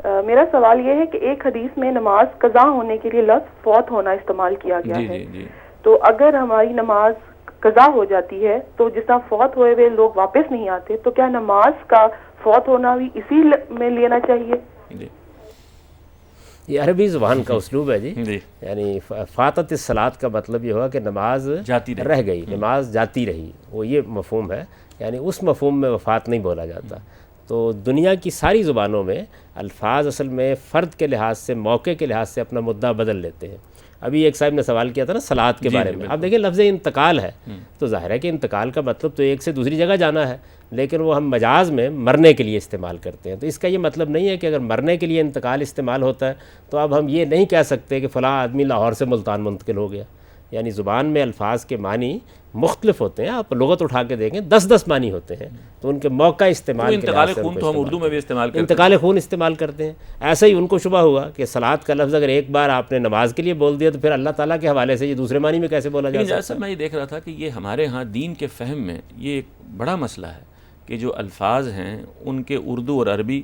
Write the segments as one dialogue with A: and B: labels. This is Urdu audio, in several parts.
A: میرا سوال یہ ہے کہ ایک حدیث میں نماز قضا ہونے کے لیے لفظ فوت ہونا استعمال کیا گیا ہے، تو اگر ہماری نماز قضا ہو جاتی ہے تو جس طرح فوت ہوئے ہوئے لوگ واپس نہیں آتے، تو کیا نماز کا فوت ہونا بھی اسی میں لینا چاہیے؟
B: یہ عربی زبان کا اسلوب ہے جی، یعنی فاتت الصلاۃ کا مطلب یہ ہوا کہ نماز رہ گئی، نماز جاتی رہی، وہ یہ مفہوم ہے، یعنی اس مفہوم میں وفات نہیں بولا جاتا۔ تو دنیا کی ساری زبانوں میں الفاظ اصل میں فرد کے لحاظ سے، موقع کے لحاظ سے اپنا مدعا بدل لیتے ہیں۔ ابھی ایک صاحب نے سوال کیا تھا نا صلاۃ کے بارے میں، اب دیکھیں لفظ انتقال ہے، تو ظاہر ہے کہ انتقال کا مطلب تو ایک سے دوسری جگہ جانا ہے، لیکن وہ ہم مجاز میں مرنے کے لیے استعمال کرتے ہیں۔ تو اس کا یہ مطلب نہیں ہے کہ اگر مرنے کے لیے انتقال استعمال ہوتا ہے تو اب ہم یہ نہیں کہہ سکتے کہ فلاں آدمی لاہور سے ملتان منتقل ہو گیا۔ یعنی زبان میں الفاظ کے معنی مختلف ہوتے ہیں، آپ لغت اٹھا کے دیکھیں 10 معنی ہوتے ہیں، تو ان کے موقع استعمال کے
C: انتقال خون تو ہم اردو میں بھی استعمال کرتے ہیں،
B: انتقال خون استعمال کرتے ہیں۔ ایسا ہی ان کو شبہ ہوا کہ صلاۃ کا لفظ اگر ایک بار آپ نے نماز کے لیے بول دیا تو پھر اللہ تعالیٰ کے حوالے سے یہ دوسرے معنی میں کیسے بولا جا سکتا ہے؟
C: میں یہ دیکھ رہا تھا کہ یہ ہمارے ہاں دین کے فہم میں یہ ایک بڑا مسئلہ ہے کہ جو الفاظ ہیں ان کے اردو اور عربی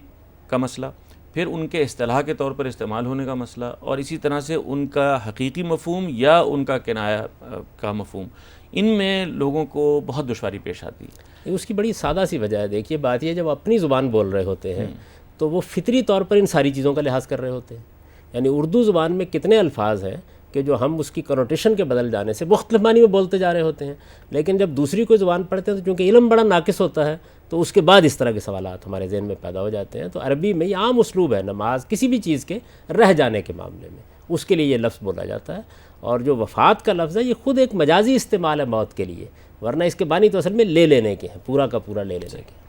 C: کا مسئلہ، پھر ان کے اصطلاح کے طور پر استعمال ہونے کا مسئلہ، اور اسی طرح سے ان کا حقیقی مفہوم یا ان کا کنایہ کا مفہوم، ان میں لوگوں کو بہت دشواری پیش آتی ہے۔
B: اس کی بڑی سادہ سی وجہ ہے، دیکھیے بات یہ جب اپنی زبان بول رہے ہوتے ہیں تو وہ فطری طور پر ان ساری چیزوں کا لحاظ کر رہے ہوتے ہیں۔ یعنی اردو زبان میں کتنے الفاظ ہیں کہ جو ہم اس کی کنوٹیشن کے بدل جانے سے مختلف معنی میں بولتے جا رہے ہوتے ہیں، لیکن جب دوسری کوئی زبان پڑھتے ہیں تو چونکہ علم بڑا ناقص ہوتا ہے تو اس کے بعد اس طرح کے سوالات ہمارے ذہن میں پیدا ہو جاتے ہیں۔ تو عربی میں یہ عام اسلوب ہے نماز کسی بھی چیز کے رہ جانے کے معاملے میں، اس کے لیے یہ لفظ بولا جاتا ہے۔ اور جو وفات کا لفظ ہے یہ خود ایک مجازی استعمال ہے موت کے لیے، ورنہ اس کے معنی تو اصل میں لے لینے کے ہیں، پورا کا پورا لے لینے کے۔